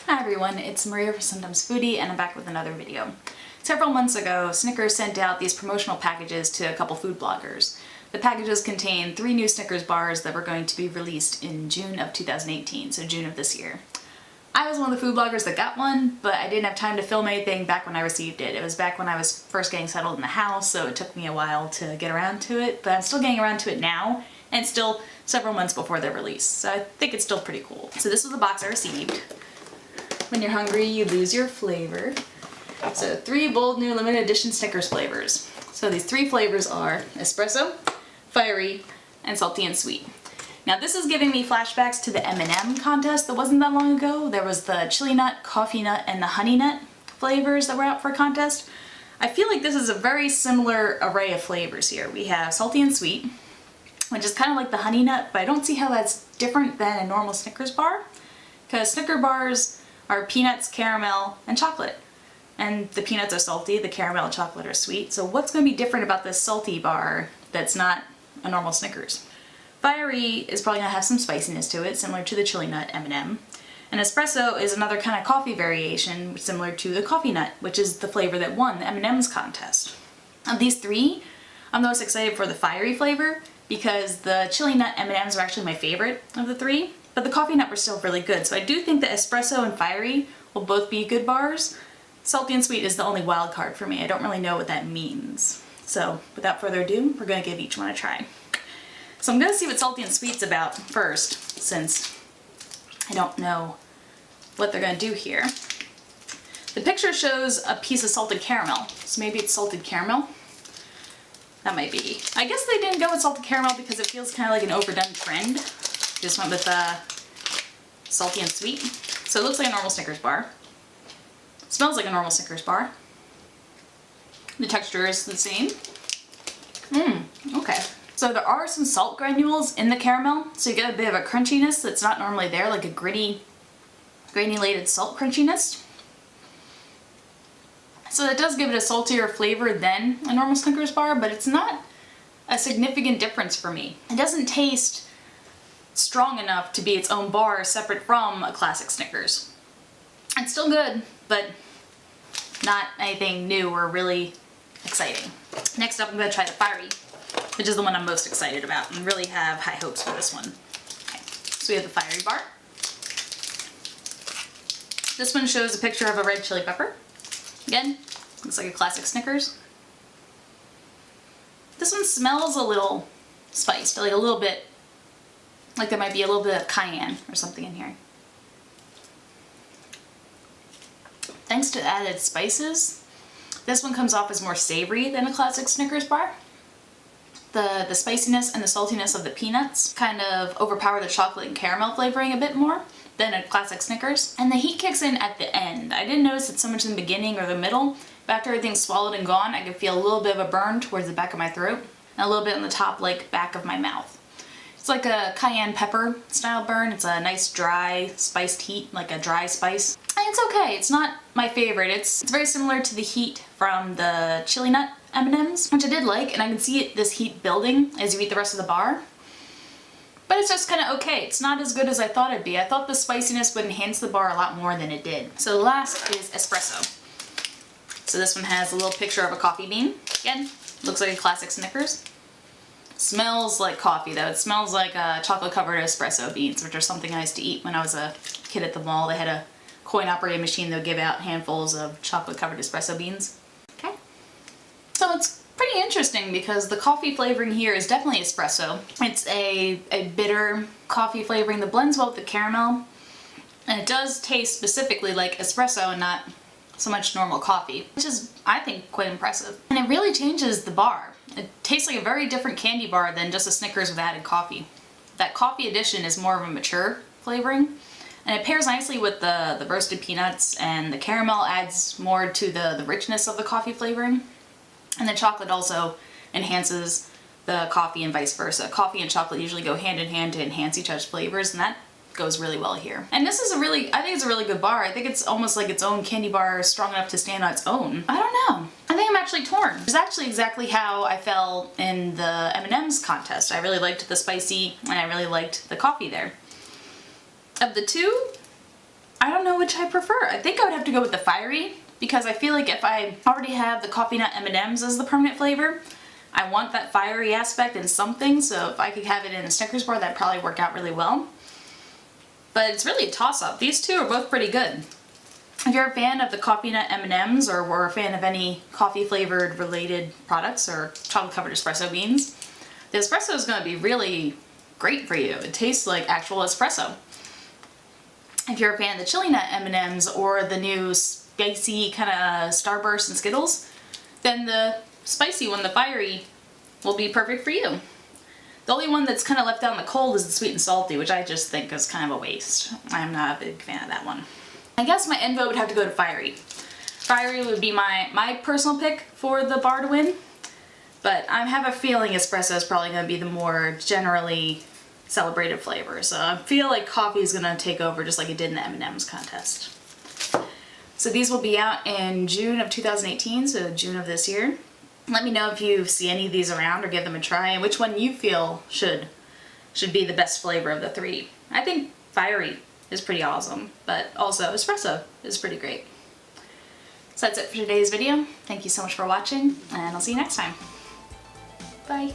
Hi everyone, it's Maria for Sometimes Foodie and I'm back with another video. Several months ago, Snickers sent out these promotional packages to a couple food bloggers. The packages contain 3 new Snickers bars that were going to be released in June of 2018, so June of this year. I was one of the food bloggers that got one, but I didn't have time to film anything back when I received it. It was back when I was first getting settled in the house, so it took me a while to get around to it, but I'm still getting around to it now, and it's still several months before their release, so I think it's still pretty cool. So this was the box I received. When you're hungry, you lose your flavor. So 3 bold new limited edition Snickers flavors. So these 3 flavors are Espresso, Fiery, and Salty and Sweet. Now this is giving me flashbacks to the M&M contest that wasn't that long ago. There was the chili nut, coffee nut, and the honey nut flavors that were out for a contest. I feel like this is a very similar array of flavors here. We have Salty and Sweet, which is kind of like the honey nut, but I don't see how that's different than a normal Snickers bar, because Snicker bars are peanuts, caramel, and chocolate. And the peanuts are salty, the caramel and chocolate are sweet. So what's going to be different about this salty bar that's not a normal Snickers? Fiery is probably going to have some spiciness to it, similar to the chili nut M&M. And Espresso is another kind of coffee variation, similar to the coffee nut, which is the flavor that won the M&M's contest. Of these 3, I'm most excited for the Fiery flavor, because the chili nut M&Ms are actually my favorite of the 3. But the coffee nut were still really good, so I do think that Espresso and Fiery will both be good bars. Salty and Sweet is the only wild card for me. I don't really know what that means. So without further ado, we're going to give each one a try. So I'm going to see what Salty and Sweet's about first, since I don't know what they're going to do here. The picture shows a piece of salted caramel, so maybe it's salted caramel. That might be. I guess they didn't go with salted caramel because it feels kind of like an overdone trend. Just went with Salty and Sweet. So it looks like a normal Snickers bar. Smells like a normal Snickers bar. The texture is the same. Okay. So there are some salt granules in the caramel, so you get a bit of a crunchiness that's not normally there, like a granulated salt crunchiness. So it does give it a saltier flavor than a normal Snickers bar, but it's not a significant difference for me. It doesn't taste strong enough to be its own bar separate from a classic Snickers. It's still good, but not anything new or really exciting. Next up, I'm going to try the Fiery, which is the one I'm most excited about and really have high hopes for this one. Okay, so we have the Fiery bar. This one shows a picture of a red chili pepper. Again, looks like a classic Snickers. This one smells a little spiced, like a little bit, like there might be a little bit of cayenne or something in here. Thanks to added spices, this one comes off as more savory than a classic Snickers bar. The spiciness and the saltiness of the peanuts kind of overpower the chocolate and caramel flavoring a bit more than a classic Snickers. And the heat kicks in at the end. I didn't notice it so much in the beginning or the middle, but after everything's swallowed and gone, I could feel a little bit of a burn towards the back of my throat and a little bit on the top, like back of my mouth. It's like a cayenne pepper style burn. It's a nice dry spiced heat, like a dry spice. And it's okay. It's not my favorite. It's very similar to the heat from the chili nut M&Ms, which I did like, and I can see this heat building as you eat the rest of the bar. But it's just kind of okay. It's not as good as I thought it'd be. I thought the spiciness would enhance the bar a lot more than it did. So the last is Espresso. So this one has a little picture of a coffee bean. Again, looks like a classic Snickers. Smells like coffee though. It smells like chocolate covered espresso beans, which are something I used to eat when I was a kid at the mall. They had a coin operated machine that would give out handfuls of chocolate covered espresso beans. Okay. So it's pretty interesting because the coffee flavoring here is definitely espresso. It's a bitter coffee flavoring that blends well with the caramel. And it does taste specifically like espresso and not so much normal coffee, which is, I think, quite impressive. And it really changes the bar. It tastes like a very different candy bar than just a Snickers with added coffee. That coffee addition is more of a mature flavoring, and it pairs nicely with the roasted peanuts, and the caramel adds more to the richness of the coffee flavoring. And the chocolate also enhances the coffee and vice versa. Coffee and chocolate usually go hand in hand to enhance each other's flavors, and that goes really well here. And this is I think it's a really good bar. I think it's almost like its own candy bar, strong enough to stand on its own. I don't know. I think I'm actually torn. It's actually exactly how I felt in the M&M's contest. I really liked the spicy and I really liked the coffee there. Of the 2, I don't know which I prefer. I think I would have to go with the fiery, because I feel like if I already have the coffee nut M&Ms as the permanent flavor, I want that fiery aspect in something, so if I could have it in a Snickers bar, that'd probably work out really well. But it's really a toss-up. These two are both pretty good. If you're a fan of the coffee nut M&Ms, or were a fan of any coffee flavored related products or chocolate covered espresso beans, the espresso is going to be really great for you. It tastes like actual espresso. If you're a fan of the chili nut M&Ms or the new spicy kind of Starburst and Skittles, then the spicy one, the fiery, will be perfect for you. The only one that's kind of left out in the cold is the sweet and salty, which I just think is kind of a waste. I'm not a big fan of that one. I guess my end vote would have to go to fiery. Fiery would be my personal pick for the bar to win, but I have a feeling espresso is probably going to be the more generally celebrated flavor, so I feel like coffee is going to take over just like it did in the M&M's contest. So these will be out in June of 2018, so June of this year. Let me know if you see any of these around or give them a try, and which one you feel should be the best flavor of the three. I think fiery is pretty awesome, but also espresso is pretty great. So that's it for today's video. Thank you so much for watching, and I'll see you next time. Bye.